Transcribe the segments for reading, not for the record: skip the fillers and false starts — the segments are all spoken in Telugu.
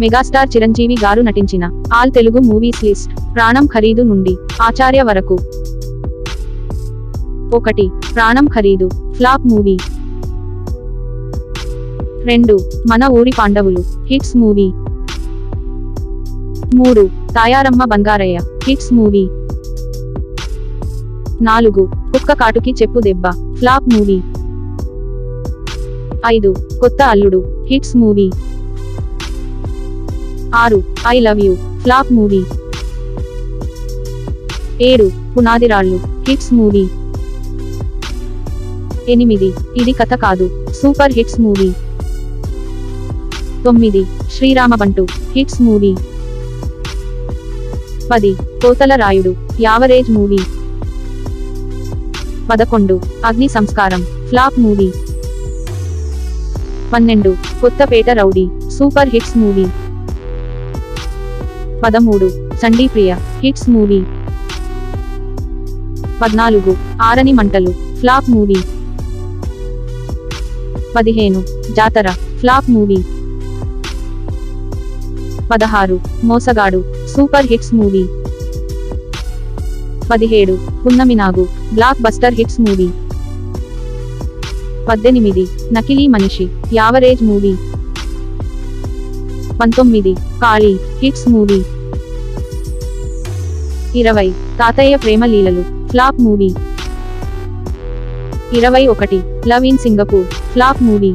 మెగాస్టార్ చిరంజీవి గారు నటించిన ఆల్ తెలుగు మూవీస్ లిస్ట్. ప్రాణం ఖరీదు నుండి ఆచార్య వరకు. 1. ప్రాణం ఖరీదు ఫ్లాప్ మూవీ. 2. మన ఊరి పాండవులు hits movie. 3. Tayaramma Bangarayya hits movie. 4. కుక్క కాటుకి చెప్పు దెబ్బ ఫ్లాప్ మూవీ. 5. కొత్త అల్లుడు hits movie. 6. I love you flop movie. 7. Punadhirallu hits movie. 8. ఇది కథ కాదు సూపర్ హిట్స్ మూవీ. 9. శ్రీరామ బంటు హిట్స్ మూవీ. 10. కోతల Rayudu average movie. 11. Agni Samskaram flop movie. 12. Kothapeta Rowdy super hits movie. 13. Sandhi Priya hits movie. 14. Aarani మంటలు ఫ్లాప్ మూవీ. 15. జాతర flop movie. 16. Mosagadu super hits movie. 17. Punnami Nagu blockbuster hits movie. 18. Nakili Manishi average movie. 19. Kali hits movie. 20. Tatayya Prema Leelalu flop movie. 21. Love in Singapore flop movie.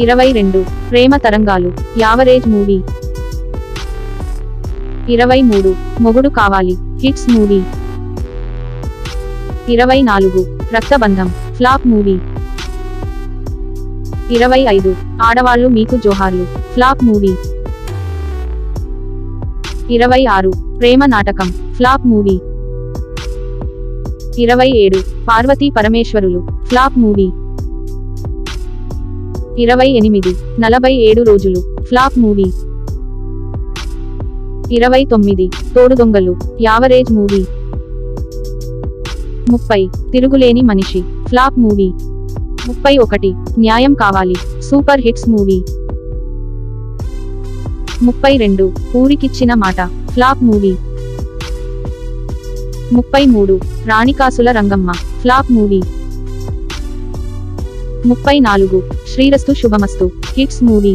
22. Prema Tarangalu average movie. 23. Mogudu Kavali hits movie. 24. Raktabandham flop movie. 25. Aadavallu మీకు జోహార్లు ఫ్లాప్ మూవీ. 26. ప్రేమ నాటకం ఫ్లాప్ మూవీ. 27. పార్వతీ పరమేశ్వరులు ఫ్లాప్ మూవీ. 28. 47 రోజులు ఫ్లాప్ మూవీ. 29. తోడు దొంగలు యావరేజ్ మూవీ. 30. తిరుగులేని మనిషి ఫ్లాప్ మూవీ. 31. న్యాయం కావాలి సూపర్ హిట్స్ మూవీ. 32. ఊరికిచ్చిన Mata flop movie. 33. Ranikasula Rangamma flop movie. 34. Srirastu Subhamastu hits movie.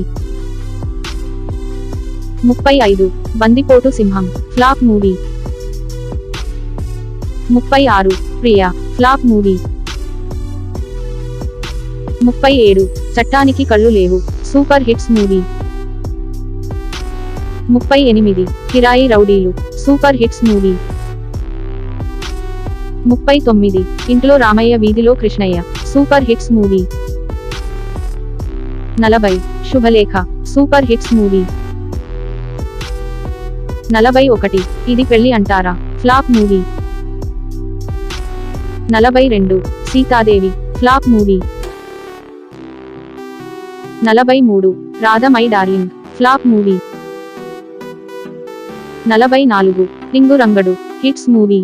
35. Bandipotu Simham flop movie. 36. Priya flop movie. 37. చట్టానికి కళ్ళు లేవు సూపర్ హిట్స్ మూవీ. 38. కిరాయి రౌడీలు సూపర్ హిట్స్ మూవీ. 39. ఇంట్లో రామయ్య వీధిలో Krishnayya super hits movie. 40. Subhalekha super hits movie. 41. Idi Pelli Antara flop movie. 42. Seethadevi flop movie. 43. Radha my darling flop movie. 44. Ring Rangadu hits movie.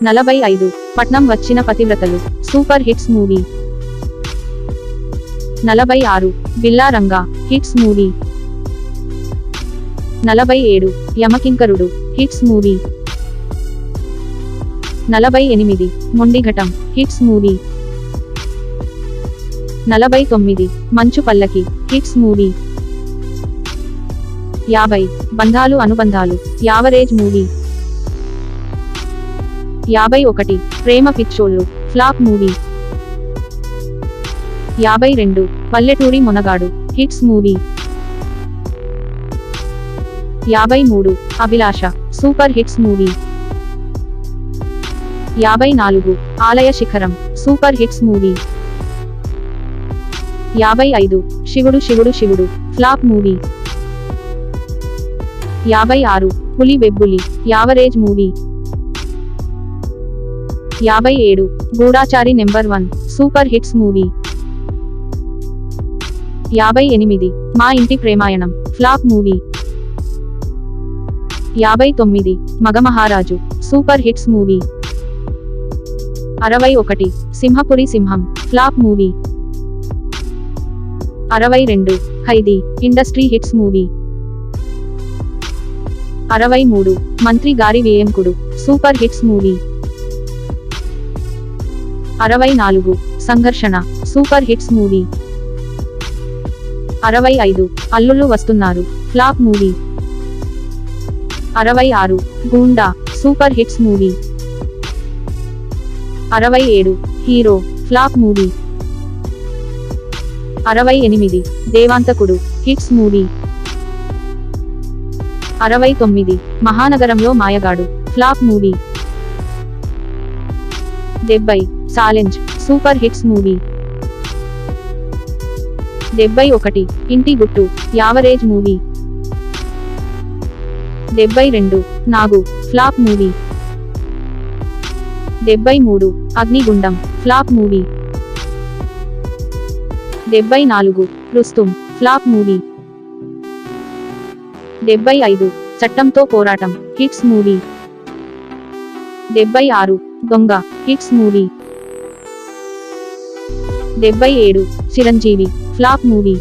45. Patnam Vachina Pativratalu super hits movie. 46. Billa Ranga hits movie. 47. Yamakinkarudu hits movie. 48. Mondighatam hits movie. 49. Manchu పల్లకి హిట్స్ మూవీ. 50. బంధాలు అనుబంధాలు యావరేజ్ మూవీ. 51. ప్రేమ పిచ్చోళ్ళు ఫ్లాప్ మూవీ. 52. పల్లెటూరి మొనగాడు హిట్స్ మూవీ. 53. అభిలాష సూపర్ హిట్స్ మూవీ. 54. ఆలయ శిఖరం సూపర్ హిట్స్ మూవీ. 55. శివుడు శివుడు శివుడు flop movie. 56. Puli Bebbuli average movie. 57. Goodhachari number 1 super hits movie. 58. Maa Inti Premayanam flop movie. 59. Magamaharaju super hits movie. 61. Simhapuri Simham flop movie. 62 Khaidi industry hits movie. 63 Mantri గారి వేయంకుడు సూపర్ హిట్స్ మూవీ. 64 సంఘర్షణ super hits movie. 65 Allullu Vastunnaru flop movie. 66 Goonda super hits movie. 67 hero flop movie. 68 Devanthakudu hits movie. 69 మహానగరంలో Mayagadu flop movie. 70 challenge super hits movie. 71 Inti Guttu average movie. 72 Nagu flop movie. 73 Agnigundam flop movie. 74 Rustum flop movie. 75 చట్టంతో Poratam hits movie. 76 Donga hits movie. 77 Chiranjeevi flop movie.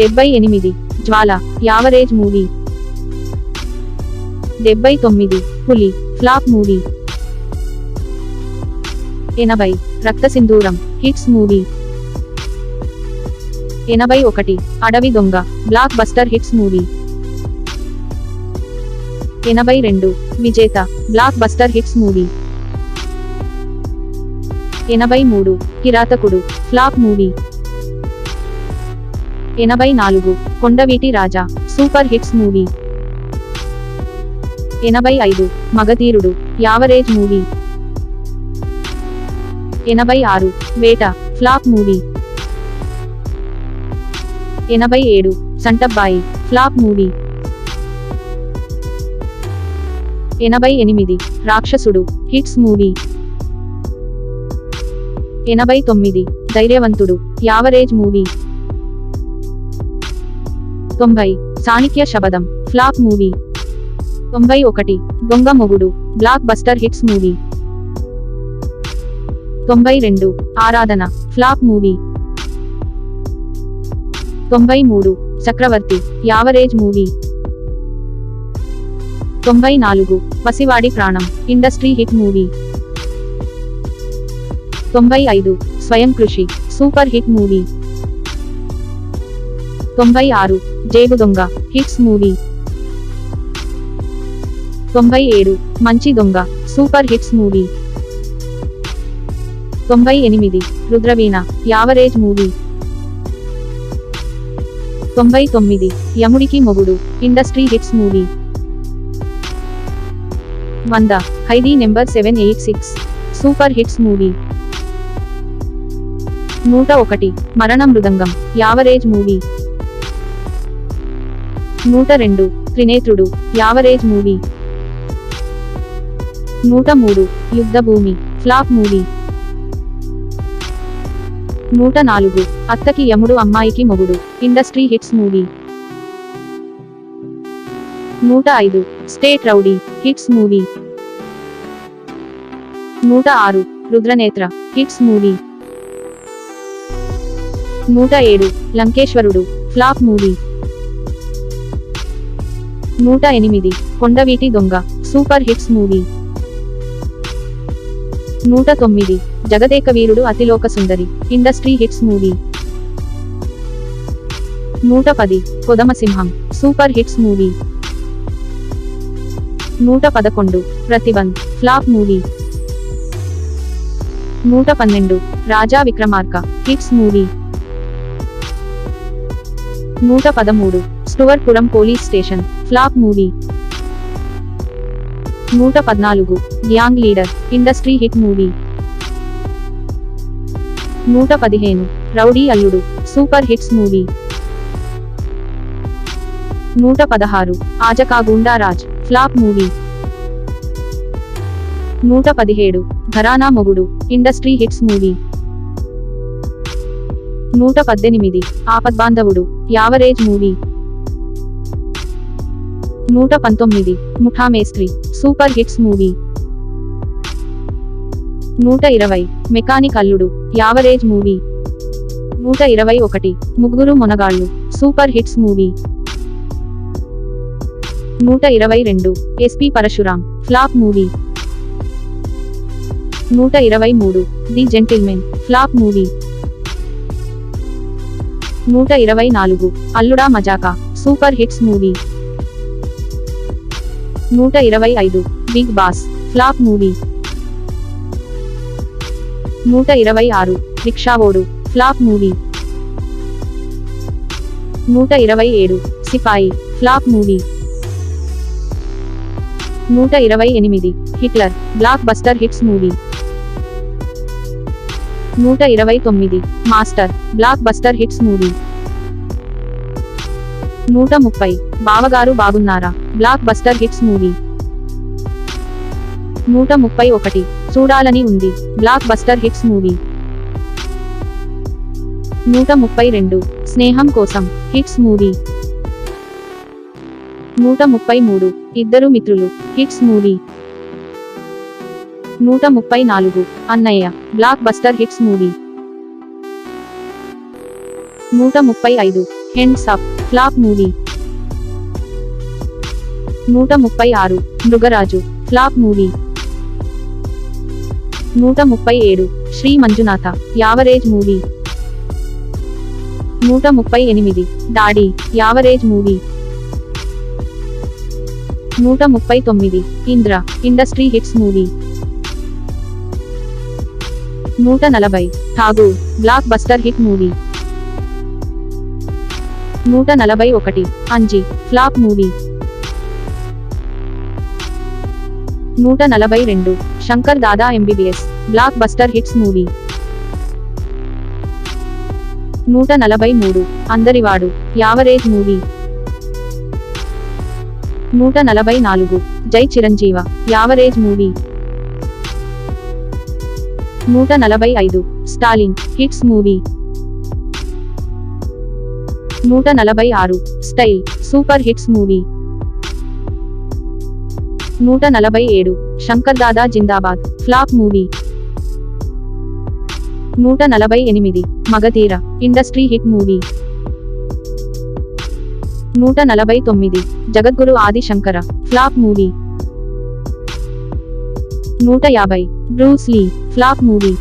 78 Jwala average movie. 79 Puli flop movie. 80 Rakthasindhuram hits movie. 81 Adavi Donga blockbuster hits movie. 82 Vijetha blockbuster hits movie. 83 Kirathakudu flop movie. 84 Kondaveeti Raja super hits movie. 85 Magadheerudu average movie. 86 Veta flop movie. 87 Santabbayi flop movie. 88 Rakshasudu hits movie. 89 Dhairyavanthudu average movie. 90 Chanakya Sapatham flop movie. 91 Donga Mogudu blockbuster hits movie. 92 Aradhana flop movie. 93 Chakravarthi average movie. 94 Pasivadi Pranam industry hit movie. 95 స్వయం కృషి సూపర్ హిట్ మూవీ. 96 జేబు దొంగ hits movie. 97 Manchi Donga super hits movie. 98 Rudraveena average movie. 99 యముడికి Mogudu industry hits movie. 100 Khaidi number 786 super hits movie. 101 Marana Mrudangam average movie. 102 Trinetrudu average movie. 103 Yuddhabhoomi flop movie. 104 అత్తకి యముడు అమ్మాయికి Mogudu industry hits movie. 105 state rowdy hits movie. 106 Rudranetra hits movie. 107 Lankeswarudu flop movie. 108 Kondaveeti Donga super hits movie. 109 Jagadeka Veerudu Athiloka Sundari industry hits movie. 110 Kodamasimham super hits movie. 111 Pratibandh flop movie. 112 Raja Vikramarka hits movie. 113 Stuartpuram police station flop movie. 114 gang leader industry hit movie. 115 rowdy Alludu super hits movie. 116 Aaj Ka Goonda Raj flop movie. 117 Gharana Mogudu industry hits movie. 118 Aapadbandhavudu average movie. 119 Muta Mestri super hits movie. 120 mechanic Alludu average movie. 121 Mugguru Monagallu super hits movie. 122 SP Parashuram flop movie. 123 the gentleman flop movie. 124 Alluda Majaka super hits movie. 125 big boss flop movie. 126 రిక్షావోడు flop movie. 127 Sipayi flop movie. 128 Hitler blockbuster hits movie. 129 master blockbuster hits movie. 130 Bavagaru బాగున్నారా బ్లాక్ బస్టర్ హిట్స్ మూవీ. 131 చూడాలని ఉంది బ్లాక్ బస్టర్ హిట్స్ మూవీ. 132 స్నేహం కోసం హిట్స్ మూవీ. 133 ఇద్దరు మిత్రులు hits movie. 134 Annayya blockbuster hits movie. 135 hands up flop movie. 136 Mrugaraju flop movie. 137 Sri Manjunatha average movie. 138 daddy average movie. 139 Indra industry hits movie. 140 Tagore blockbuster hit movie. 141 Anji flop movie. 142 Shankar Dada MBBS blockbuster hits movie. 143 Andarivadu average movie. 144 Jai Chiranjeeva average movie. 145 Stalin hits movie. 146 style super hits movie. 147 Shankar దాదా జిందాబాద్ flop movie. 148 Magadheera industry hit movie. 149 Jagadguru Adi Shankara flop movie. 150 Bruce Lee flop movie.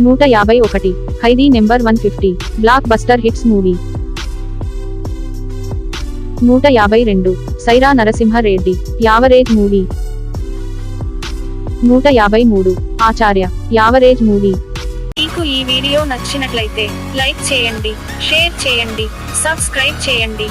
151 Khaidi number 150 blockbuster hits movie. 152 Sye Raa Narasimha Reddy average movie. 153 Acharya average movie. మీకు ఈ వీడియో నచ్చినట్లయితే లైక్ చేయండి, షేర్ చేయండి, సబ్స్క్రైబ్ చేయండి.